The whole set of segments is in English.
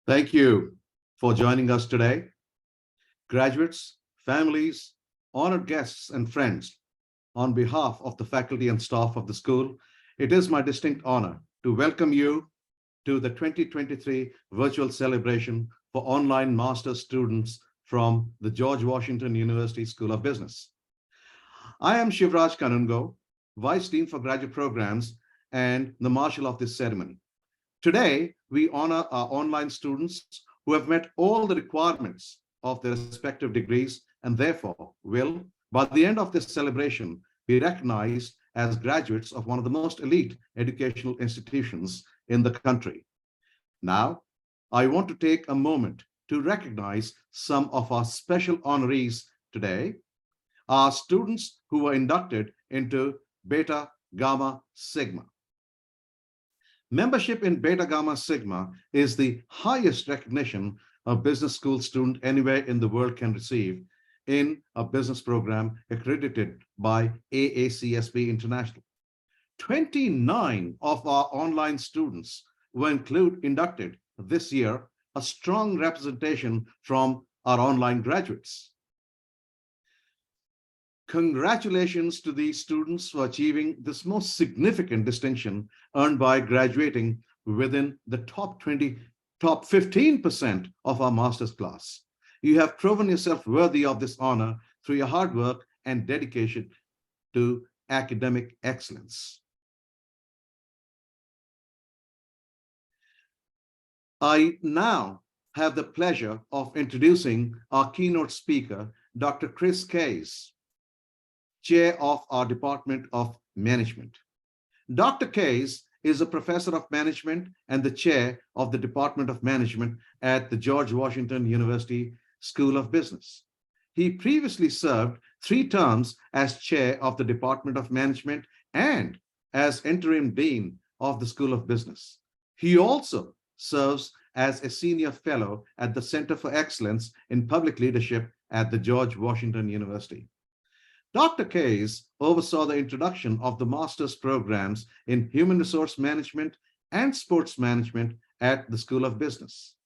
Thank you for joining us today. Graduates, families, honored guests, and friends, on behalf of the faculty and staff of the school, it is my distinct honor to welcome you to the 2023 virtual celebration for online master's students from the George Washington University School of Business. I am Shivraj Kanungo, Vice Dean for Graduate Programs and the Marshal of this ceremony. Today, we honor our online students who have met all the requirements of their respective degrees and therefore will, by the end of this celebration, be recognized as graduates of one of the most elite educational institutions in the country. Now, I want to take a moment to recognize some of our special honorees today, our students who were inducted into Beta Gamma Sigma. Membership in Beta Gamma Sigma is the highest recognition a business school student anywhere in the world can receive in a business program accredited by AACSB International. 29 of our online students were inducted this year, a strong representation from our online graduates. Congratulations to these students for achieving this most significant distinction earned by graduating within the top 15% of our master's class. You have proven yourself worthy of this honor through your hard work and dedication to academic excellence. I now have the pleasure of introducing our keynote speaker, Dr. Chris Case, Chair of our Department of Management. Dr. Case is a professor of management and the chair of the Department of Management at the George Washington University School of Business. He previously served 3 terms as chair of the Department of Management and as interim dean of the School of Business. He also serves as a senior fellow at the Center for Excellence in Public Leadership at the George Washington University. Dr. Case oversaw the introduction of the master's programs in human resource management and sports management at the School of Business.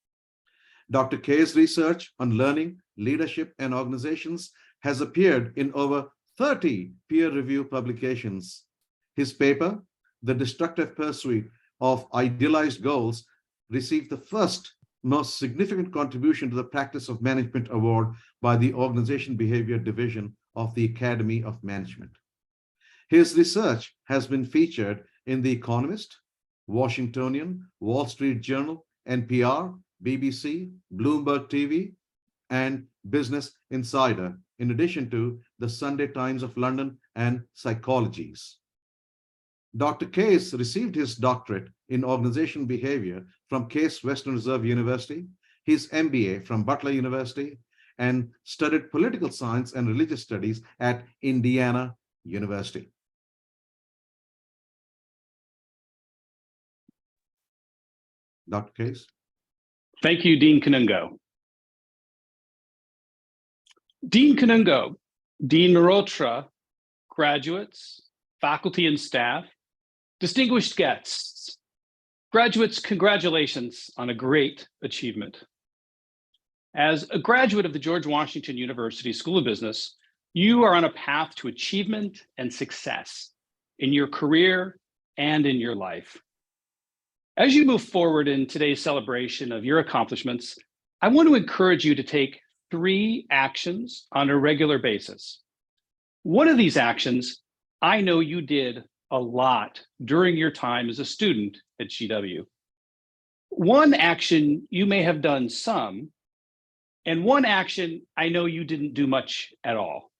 Dr. Case's research on learning, leadership, and organizations has appeared in over 30 peer-reviewed publications. His paper, The Destructive Pursuit of Idealized Goals, received the first most significant contribution to the Practice of Management Award by the Organization Behavior Division of the Academy of Management. His research has been featured in The Economist, Washingtonian, Wall Street Journal, NPR, BBC, Bloomberg TV, and Business Insider, in addition to the Sunday Times of London and Psychologies. Dr. Case received his doctorate in organization behavior from Case Western Reserve University, his MBA from Butler University, and studied political science and religious studies at Indiana University. Dr. Case. Thank you, Dean Kanungo. Dean Kanungo, Dean Mehrotra, graduates, faculty and staff, distinguished guests, graduates, congratulations on a great achievement. As a graduate of the George Washington University School of Business, you are on a path to achievement and success in your career and in your life. As you move forward in today's celebration of your accomplishments, I want to encourage you to take 3 actions on a regular basis. One of these actions, I know you did a lot during your time as a student at GW. One action you may have done some, and one action I know you didn't do much at all.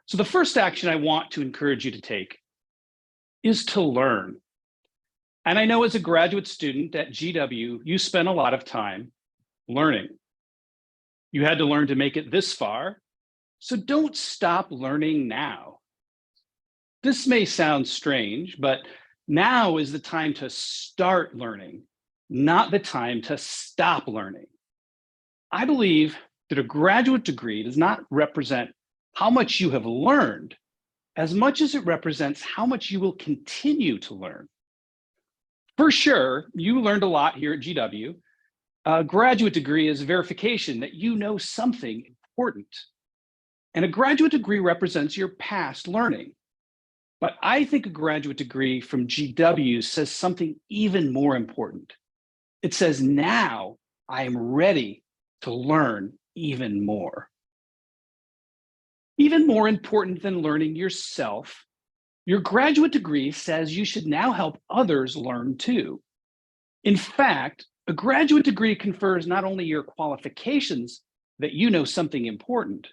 So the first action I want to encourage you to take is to learn. And I know as a graduate student at GW, you spent a lot of time learning. You had to learn to make it this far, so don't stop learning now. This may sound strange, but now is the time to start learning, not the time to stop learning. I believe that a graduate degree does not represent how much you have learned as much as it represents how much you will continue to learn. For sure, you learned a lot here at GW, A graduate degree is verification that you know something important. And a graduate degree represents your past learning. But I think a graduate degree from GW says something even more important. It says, now I am ready to learn even more. Even more important than learning yourself, your graduate degree says you should now help others learn too. In fact, a graduate degree confers not only your qualifications that you know something important,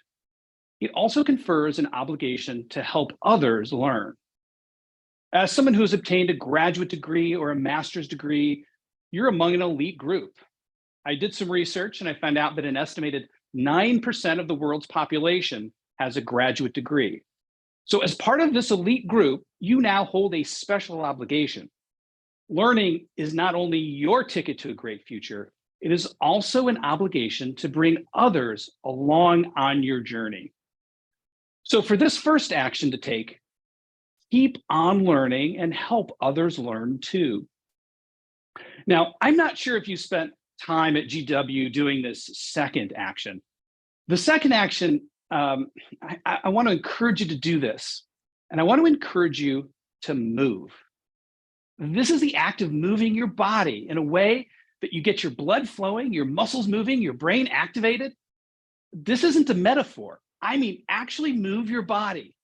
it also confers an obligation to help others learn. As someone who has obtained a graduate degree or a master's degree, you're among an elite group. I did some research and I found out that an estimated 9% of the world's population has a graduate degree. So as part of this elite group, you now hold a special obligation. Learning is not only your ticket to a great future, it is also an obligation to bring others along on your journey. So for this first action to take, keep on learning and help others learn too. Now, I'm not sure if you spent time at GW doing this second action. The second action, I want to encourage you to do this. And I want to encourage you to move. This is the act of moving your body in a way that you get your blood flowing, your muscles moving, your brain activated. This isn't a metaphor. I mean, actually move your body.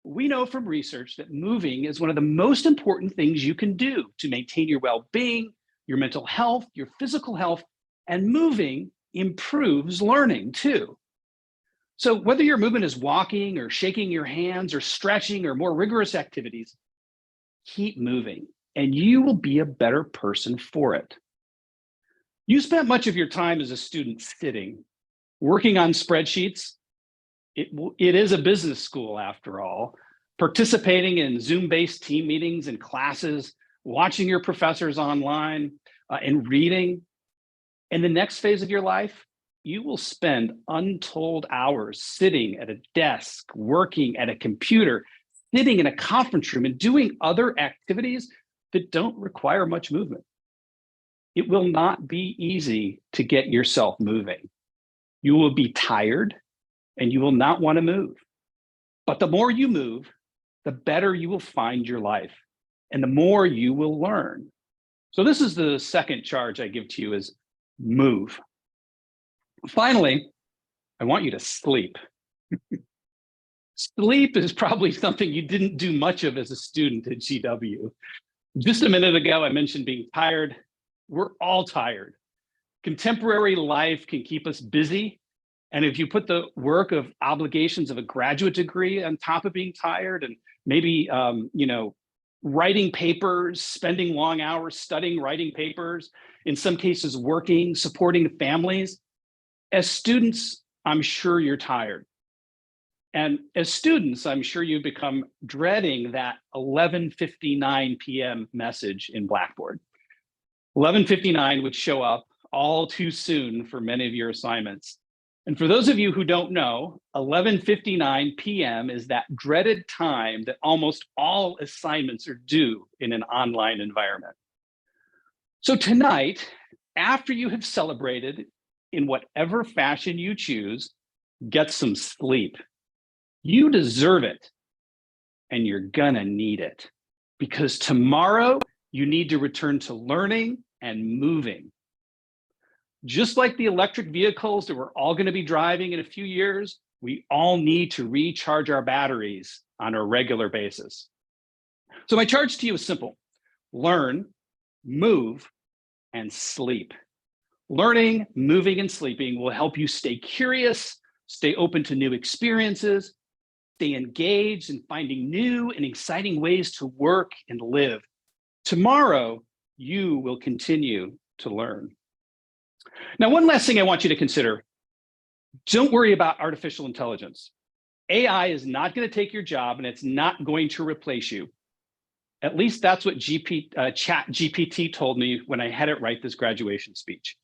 We know from research that moving is one of the most important things you can do to maintain your well-being, your mental health, your physical health, and moving improves learning too. So whether your movement is walking or shaking your hands or stretching or more rigorous activities, keep moving and you will be a better person for it. You spent much of your time as a student sitting, working on spreadsheets. It is a business school after all, participating in Zoom-based team meetings and classes, watching your professors online, and reading. In the next phase of your life, you will spend untold hours sitting at a desk, working at a computer, sitting in a conference room and doing other activities that don't require much movement. It will not be easy to get yourself moving. You will be tired and you will not want to move. But the more you move, the better you will find your life and the more you will learn. So this is the second charge I give to you is move. Finally, I want you to sleep. Sleep is probably something you didn't do much of as a student at GW. Just a minute ago, I mentioned being tired. We're all tired. Contemporary life can keep us busy. And if you put the work of obligations of a graduate degree on top of being tired and maybe, writing papers, spending long hours studying, writing papers, in some cases working, supporting families, as students, I'm sure you're tired. And as students, I'm sure you become dreading that 11:59 p.m. message in Blackboard. 11:59 would show up all too soon for many of your assignments. And for those of you who don't know, 11:59 p.m. is that dreaded time that almost all assignments are due in an online environment. So tonight, after you have celebrated in whatever fashion you choose, get some sleep. You deserve it, and you're gonna need it because tomorrow you need to return to learning and moving. Just like the electric vehicles that we're all gonna be driving in a few years, we all need to recharge our batteries on a regular basis. So my charge to you is simple: learn, move, and sleep. Learning, moving, and sleeping will help you stay curious, stay open to new experiences, stay engaged in finding new and exciting ways to work and live. Tomorrow, you will continue to learn. Now, one last thing I want you to consider. Don't worry about artificial intelligence. AI is not going to take your job and it's not going to replace you. At least that's what ChatGPT told me when I had it write this graduation speech.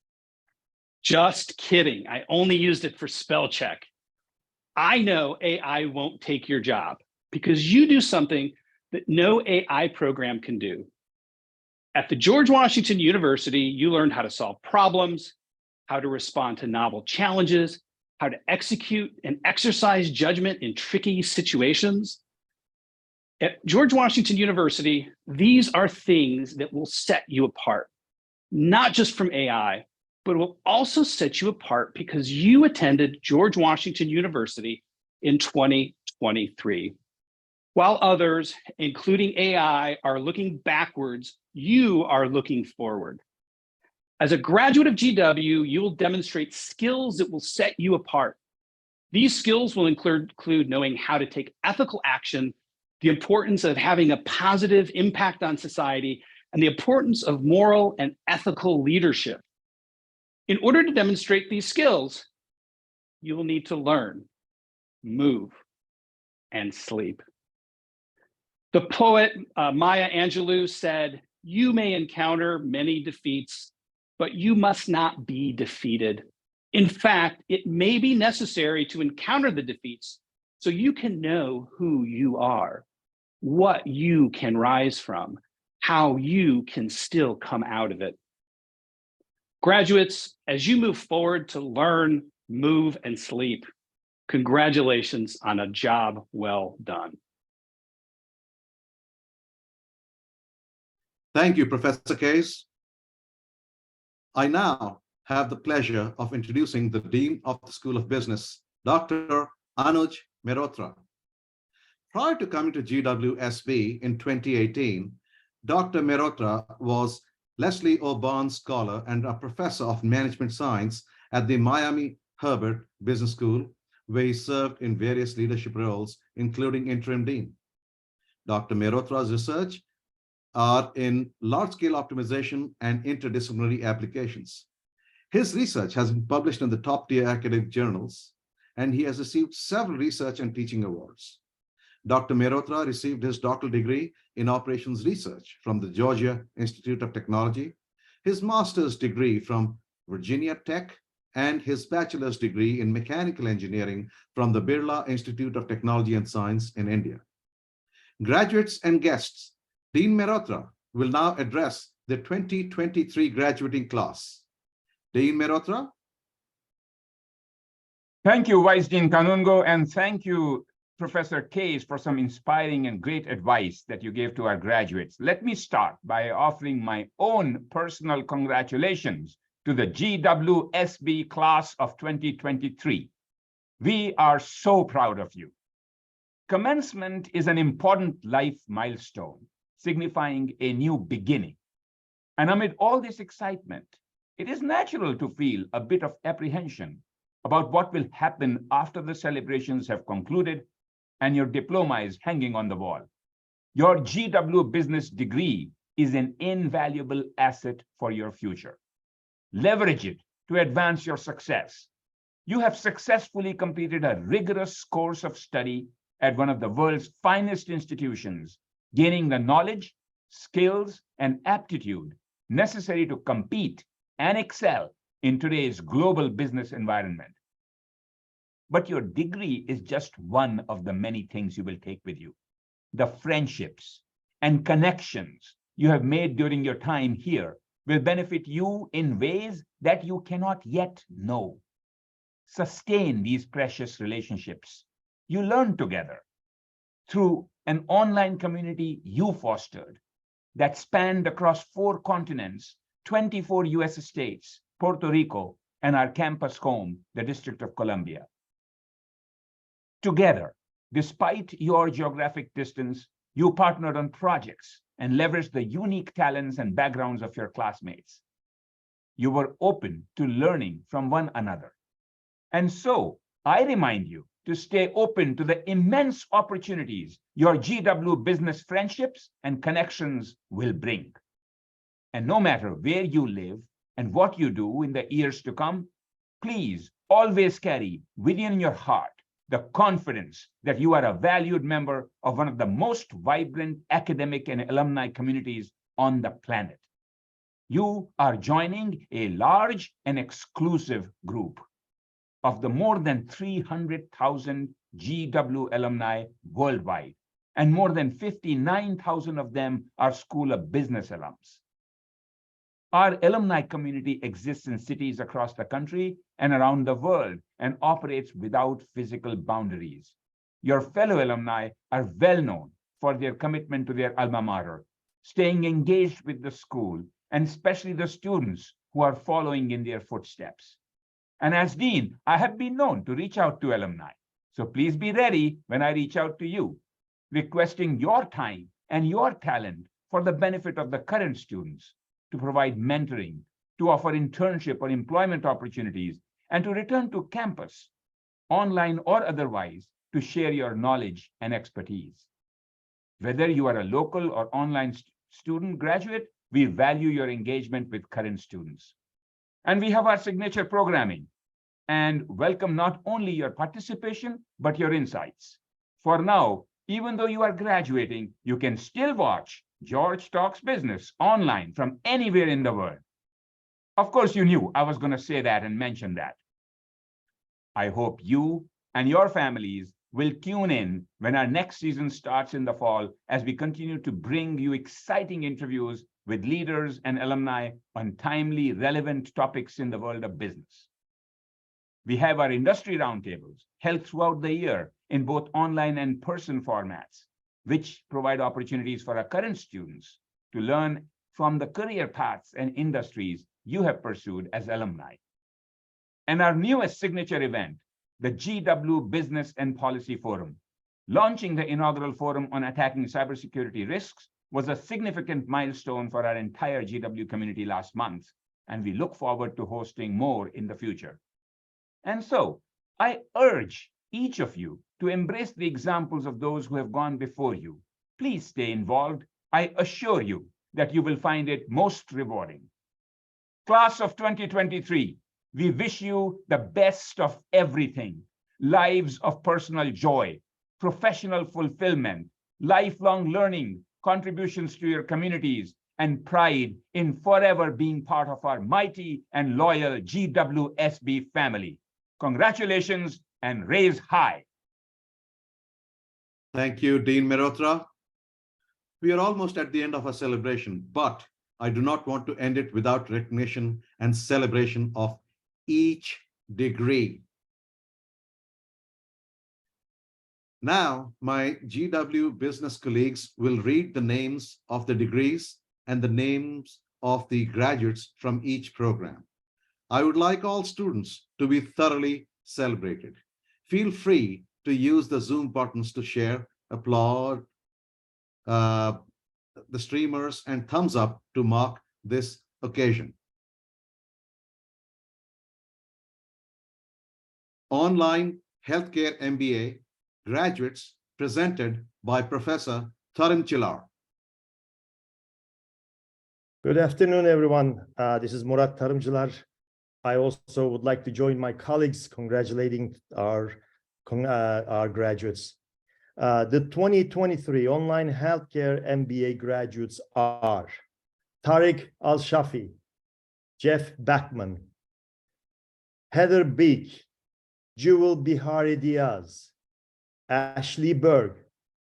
Just kidding. I only used it for spell check. I know AI won't take your job because you do something that no AI program can do. At the George Washington University, you learned how to solve problems, how to respond to novel challenges, how to execute and exercise judgment in tricky situations. At George Washington University, these are things that will set you apart, not just from AI, but will also set you apart because you attended George Washington University in 2023. While others, including AI, are looking backwards, you are looking forward. As a graduate of GW, you will demonstrate skills that will set you apart. These skills will include knowing how to take ethical action, the importance of having a positive impact on society, and the importance of moral and ethical leadership. In order to demonstrate these skills, you will need to learn, move, and sleep. The poet Maya Angelou said, "You may encounter many defeats, but you must not be defeated. In fact, it may be necessary to encounter the defeats so you can know who you are, what you can rise from, how you can still come out of it." Graduates, as you move forward to learn, move, and sleep, congratulations on a job well done. Thank you, Professor Case. I now have the pleasure of introducing the Dean of the School of Business, Dr. Anuj Mehrotra. Prior to coming to GWSB in 2018, Dr. Mehrotra was Leslie O. Barnes Scholar and a Professor of Management Science at the Miami Herbert Business School, where he served in various leadership roles, including interim dean. Dr. Mehrotra's research are in large-scale optimization and interdisciplinary applications. His research has been published in the top-tier academic journals, and he has received several research and teaching awards. Dr. Mehrotra received his doctoral degree in operations research from the Georgia Institute of Technology, his master's degree from Virginia Tech, and his bachelor's degree in mechanical engineering from the Birla Institute of Technology and Science in India. Graduates and guests, Dean Mehrotra will now address the 2023 graduating class. Dean Mehrotra. Thank you, Vice Dean Kanungo, and thank you, Professor Case, for some inspiring and great advice that you gave to our graduates. Let me start by offering my own personal congratulations to the GWSB class of 2023. We are so proud of you. Commencement is an important life milestone, signifying a new beginning. And amid all this excitement, it is natural to feel a bit of apprehension about what will happen after the celebrations have concluded and your diploma is hanging on the wall. Your GW business degree is an invaluable asset for your future. Leverage it to advance your success. You have successfully completed a rigorous course of study at one of the world's finest institutions, gaining the knowledge, skills, and aptitude necessary to compete and excel in today's global business environment. But your degree is just one of the many things you will take with you. The friendships and connections you have made during your time here will benefit you in ways that you cannot yet know. Sustain these precious relationships you learn together through an online community you fostered that spanned across 4 continents, 24 US states, Puerto Rico, and our campus home, the District of Columbia. Together, despite your geographic distance, you partnered on projects and leveraged the unique talents and backgrounds of your classmates. You were open to learning from one another. And so, I remind you to stay open to the immense opportunities your GW business friendships and connections will bring. And no matter where you live and what you do in the years to come, please always carry within your heart the confidence that you are a valued member of one of the most vibrant academic and alumni communities on the planet. You are joining a large and exclusive group of the more than 300,000 GW alumni worldwide, and more than 59,000 of them are School of Business alums. Our alumni community exists in cities across the country and around the world and operates without physical boundaries. Your fellow alumni are well known for their commitment to their alma mater, staying engaged with the school, and especially the students who are following in their footsteps. And as Dean, I have been known to reach out to alumni. So please be ready when I reach out to you, requesting your time and your talent for the benefit of the current students, to provide mentoring, to offer internship or employment opportunities, and to return to campus, online or otherwise, to share your knowledge and expertise. Whether you are a local or online student graduate, we value your engagement with current students. And we have our signature programming and welcome not only your participation, but your insights. For now, even though you are graduating, you can still watch George Talks Business online from anywhere in the world. Of course, you knew I was going to say that and mention that. I hope you and your families will tune in when our next season starts in the fall, as we continue to bring you exciting interviews with leaders and alumni on timely, relevant topics in the world of business. We have our industry roundtables held throughout the year in both online and person formats, which provide opportunities for our current students to learn from the career paths and industries you have pursued as alumni. And our newest signature event, the GW Business and Policy Forum, launching the inaugural forum on attacking cybersecurity risks, was a significant milestone for our entire GW community last month, and we look forward to hosting more in the future. And so I urge each of you to embrace the examples of those who have gone before you. Please stay involved. I assure you that you will find it most rewarding. Class of 2023, we wish you the best of everything: lives of personal joy, professional fulfillment, lifelong learning, contributions to your communities, and pride in forever being part of our mighty and loyal GWSB family. Congratulations and raise high. Thank you, Dean Mehrotra. We are almost at the end of our celebration, but I do not want to end it without recognition and celebration of each degree. Now, my GW business colleagues will read the names of the degrees and the names of the graduates from each program. I would like all students to be thoroughly celebrated. Feel free to use the Zoom buttons to share, applaud the streamers, and thumbs up to mark this occasion. Online Healthcare MBA graduates presented by Professor Tarimchilar. Good afternoon, everyone. This is Murat Tarimchilar. I also would like to join my colleagues congratulating our graduates. The 2023 Online Healthcare MBA graduates are Tariq Al-Shafi, Jeff Backman, Heather Beek, Jewel Bihari Diaz, Ashley Berg,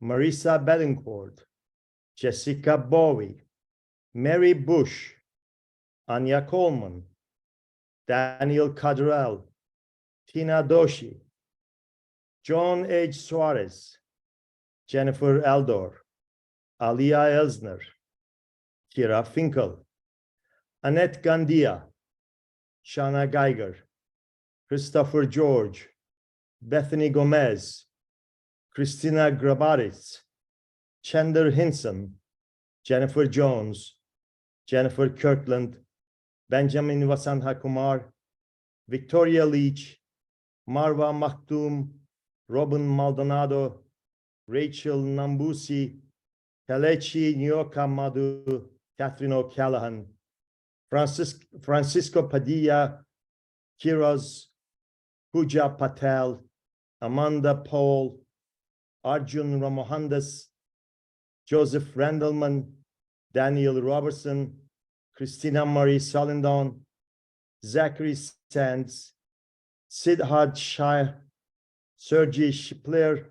Marisa Betancourt, Jessica Bowie, Mary Bush, Anya Coleman, Daniel Cadrell, Tina Doshi, John H. Suarez, Jennifer Eldor, Aliyah Elsner, Kira Finkel, Annette Gandia, Shana Geiger, Christopher George, Bethany Gomez, Christina Grabaritz, Chandler Hinson, Jennifer Jones, Jennifer Kirkland, Benjamin Vasanha Kumar, Victoria Leach, Marwa Makhtoum, Robin Maldonado, Rachel Nambusi, Kelechi Nyoka Madhu, Catherine O'Callaghan, Francisco Padilla, Kiraz, Pooja Patel, Amanda Paul, Arjun Ramohandas, Joseph Randleman, Daniel Robertson, Christina Marie Solindon, Zachary Sands, Siddharth Shah, Sergey Shipler,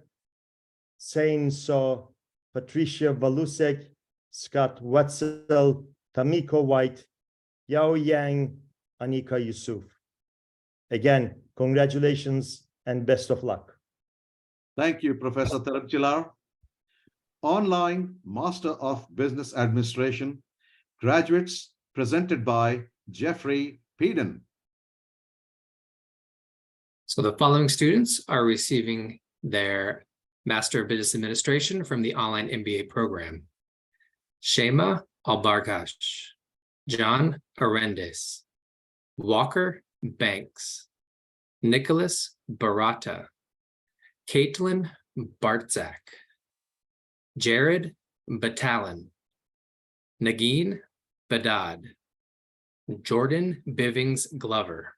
Sain So, Patricia Valusek, Scott Wetzel, Tamiko White, Yao Yang Anika Yusuf. Again, congratulations and best of luck. Thank you, Professor Tarabjilar. Online Master of Business Administration, graduates presented by Jeffrey Peden. So the following students are receiving their Master of Business Administration from the online MBA program. Shema Albarkash, John Arendes, Walker Banks, Nicholas Barata, Caitlin Bartzak, Jared Batalon, Nagin Badad, Jordan Bivings Glover,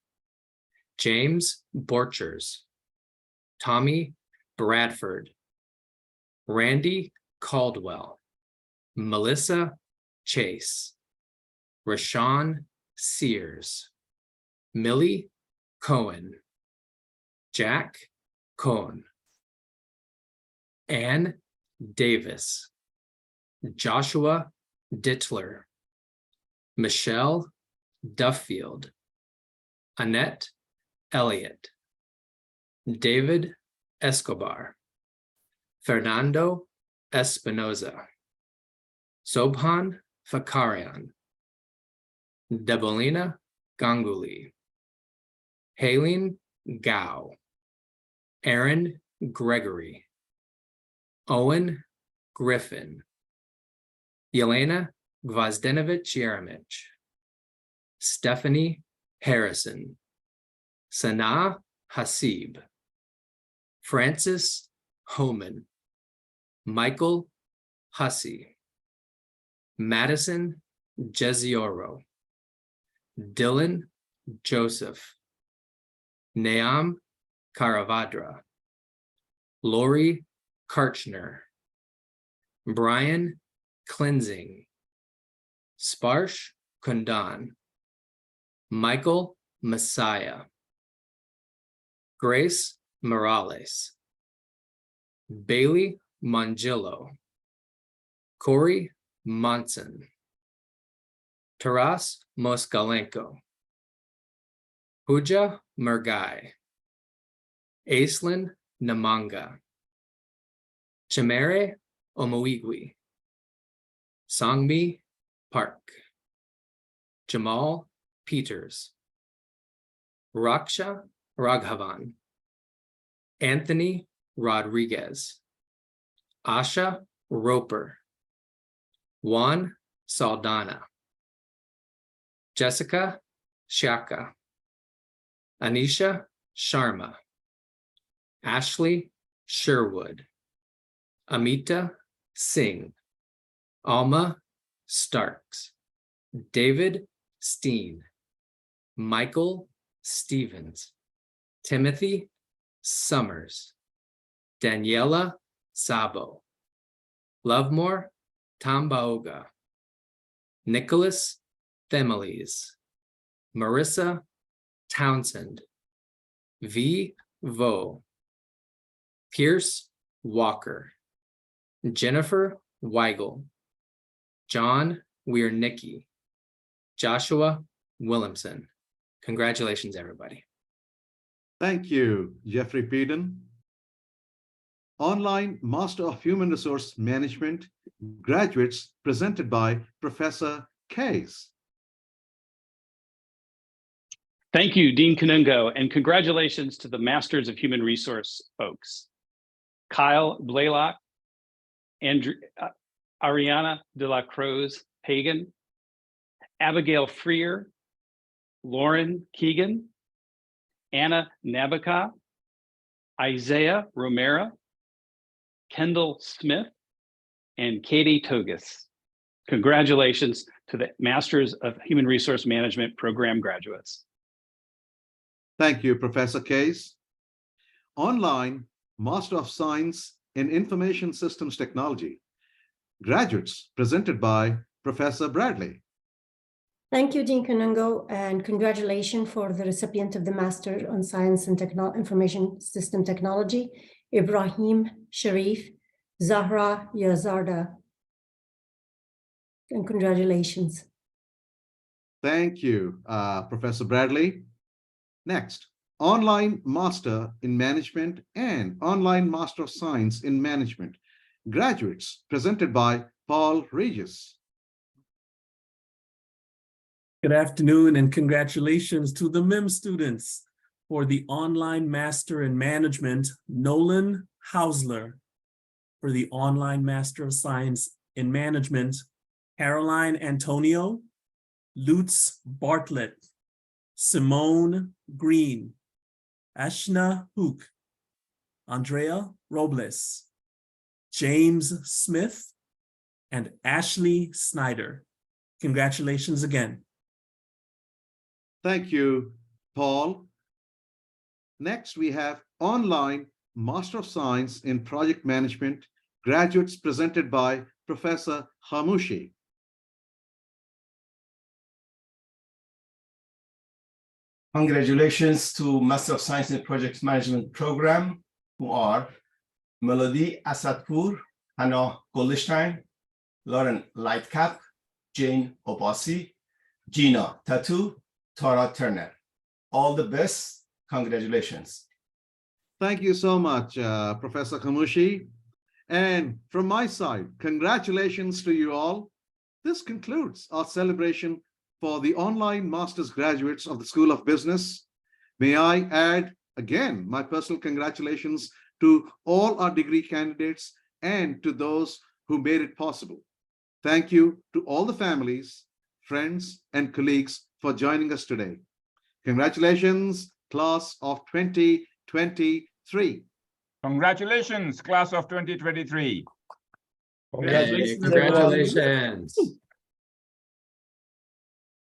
James Borchers, Tommy Bradford, Randy Caldwell, Melissa Chase, Rashawn Sears, Millie Cohen, Jack Cohn, Ann Davis, Joshua Dittler, Michelle Duffield, Annette Elliott, David Escobar, Fernando Espinoza, Sobhan Fakarian, Debolina Ganguly, Haleen Gao, Aaron Gregory, Owen Griffin, Yelena Gvozdenovich Yeremich, Stephanie Harrison, Sanaa Hasib, Francis Homan, Michael Hussey, Madison Jezioro, Dylan Joseph, Naam Karavadra, Lori Karchner, Brian Cleansing, Sparsh Kundan, Michael Messiah, Grace Morales, Bailey Mongillo, Corey Monson, Taras Moskalenko, Pooja Murgai, Aislinn Namanga, Chimere Omoigui, Sangmi Park, Jamal Peters, Raksha Raghavan, Anthony Rodriguez, Asha Roper, Juan Saldana, Jessica Shaka, Anisha Sharma, Ashley Sherwood, Amita Singh, Alma Starks, David Steen, Michael Stevens, Timothy Summers, Daniela Sabo, Lovemore Tambaoga, Nicholas Themiles, Marissa Townsend, V. Vo, Pierce Walker, Jennifer Weigel, John Wiernicki, Joshua Williamson. Congratulations, everybody. Thank you, Jeffrey Peden. Online Master of Human Resource Management, graduates presented by Professor Case. Thank you, Dean Kanungo, and congratulations to the Masters of Human Resource folks. Kyle Blaylock, Ariana de la Cruz Pagan, Abigail Freer, Lauren Keegan, Anna Nabaka, Isaiah Romero, Kendall Smith, and Katie Togus. Congratulations to the Masters of Human Resource Management program graduates. Thank you, Professor Case. Online Master of Science in Information Systems Technology, graduates presented by Professor Bradley. Thank you, Dean Kanungo, and congratulations for the recipient of the Master on Science and Information System Technology, Ibrahim Sharif Zahra Yazarda. And congratulations. Thank you, Professor Bradley. Next, Online Master in Management and Online Master of Science in Management. Graduates, presented by Paul Regis. Good afternoon and congratulations to the MIM students for the Online Master in Management, Nolan Hausler. For the Online Master of Science in Management, Caroline Antonio, Lutz Bartlett, Simone Green, Ashna Hook, Andrea Robles, James Smith, and Ashley Snyder. Congratulations again. Thank you, Paul. Next, we have Online Master of Science in Project Management, graduates presented by Professor Hamouchi. Congratulations to Master of Science in Project Management program, who are Melody Asadpour, Hannah Goldstein, Lauren Lightcap, Jane Obasi, Gina Tatu, Tara Turner. All the best. Congratulations. Thank you so much, Professor Hamouchi. And from my side, congratulations to you all. This concludes our celebration for the online master's graduates of the School of Business. May I add again my personal congratulations to all our degree candidates and to those who made it possible. Thank you to all the families, friends, and colleagues for joining us today. Congratulations, class of 2023. Congratulations, class of 2023. Congratulations.